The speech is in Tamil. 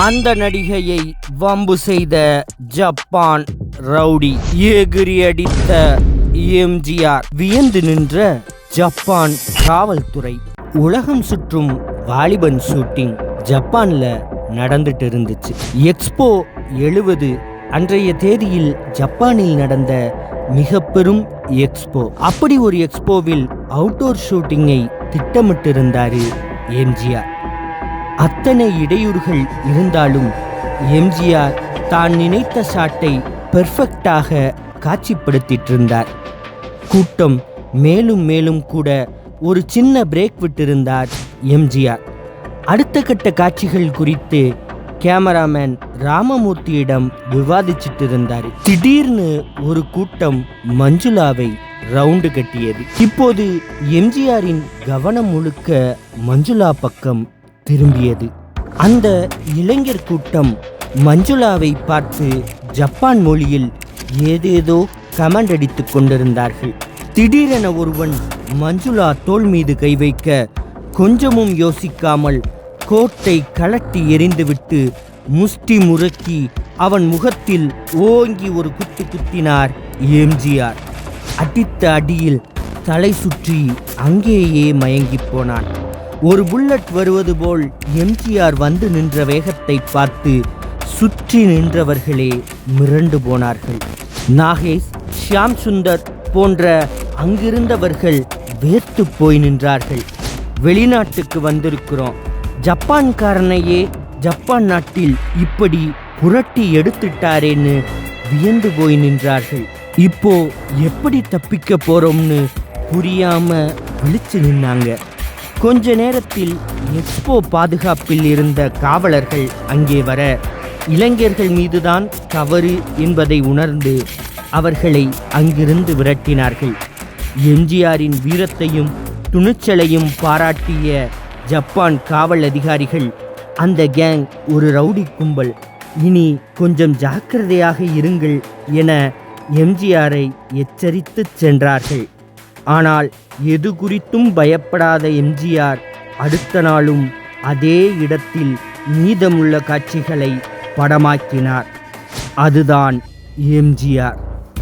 அந்த நடிகையை வம்பு செய்த ஜப்பான் ரவுடி, எகிரி அடித்த எம்ஜிஆர், வியந்து நின்ற ஜப்பான் காவல்துறை. உலகம் சுற்றும் வாலிபன் ஷூட்டிங் ஜப்பான்ல நடந்துட்டு இருந்துச்சு. எக்ஸ்போ 70 அன்றைய தேதியில் ஜப்பானில் நடந்த மிக பெரும் எக்ஸ்போ. அப்படி ஒரு எக்ஸ்போவில் அவுட்டோர் ஷூட்டிங்கை திட்டமிட்டிருந்தாரு எம்ஜிஆர். அத்தனை இடையூறுகள் இருந்தாலும் எம்ஜிஆர் தான் நினைத்த ஷாட்டை பெர்ஃபெக்டாக காட்சிப்படுத்திட்டு இருந்தார். கூட்டம் மேலும் மேலும் கூட ஒரு சின்ன பிரேக் விட்டிருந்தார் எம்ஜிஆர். அடுத்த கட்ட காட்சிகள் குறித்து கேமராமேன் ராமமூர்த்தியிடம் விவாதிச்சுட்டு இருந்தார். திடீர்னு ஒரு கூட்டம் மஞ்சுளாவை ரவுண்டு கட்டியது. இப்போது எம்ஜிஆரின் கவனம் முழுக்க மஞ்சுளா பக்கம் திரும்பியது. அந்த இளைஞர் கூட்டம் மஞ்சுளாவை பார்த்து ஜப்பான் மொழியில் ஏதேதோ கமெண்ட் அடித்துக் கொண்டிருந்தார்கள். திடீரென ஒருவன் மஞ்சுளா தோள் மீது கை வைக்க கொஞ்சமும் யோசிக்காமல் கோட்டை கலட்டி எறிந்துவிட்டு முஷ்டி முறுக்கி அவன் முகத்தில் ஓங்கி ஒரு குத்து குத்தினார் எம்ஜிஆர். அடித்த அடியில் தலை சுற்றி அங்கேயே மயங்கி போனான். ஒரு புல்லட் வருவது போல் எம்ஜிஆர் வந்து நின்ற வேகத்தை பார்த்து சுற்றி நின்றவர்களே மிரண்டு போனார்கள். நாகேஷ், ஷியாம் சுந்தர் போன்ற அங்கிருந்தவர்கள் வேர்த்து போய் நின்றார்கள். வெளிநாட்டுக்கு வந்திருக்கிறோம், ஜப்பான்காரனையே ஜப்பான் நாட்டில் இப்படி புரட்டி எடுத்துட்டாரேன்னு வியந்து போய் நின்றார்கள். இப்போ எப்படி தப்பிக்க போறோம்னு புரியாம விழிச்சு நின்னாங்க. கொஞ்ச நேரத்தில் எக்ஸ்போ பாதுகாப்பில் இருந்த காவலர்கள் அங்கே வர இளைஞர்கள் மீதுதான் தவறு என்பதை உணர்ந்து அவர்களை அங்கிருந்து விரட்டினார்கள். எம்ஜிஆரின் வீரத்தையும் துணிச்சலையும் பாராட்டிய ஜப்பான் காவல் அதிகாரிகள், அந்த கேங் ஒரு ரவுடி கும்பல், இனி கொஞ்சம் ஜாக்கிரதையாக இருங்கள் என எம்ஜிஆரை எச்சரித்து சென்றார்கள். ஆனால் எது குறித்தும் பயப்படாத எம்ஜிஆர் அடுத்த நாளும் அதே இடத்தில் மீதமுள்ள காட்சிகளை படமாக்கினார். அதுதான் எம்ஜிஆர்.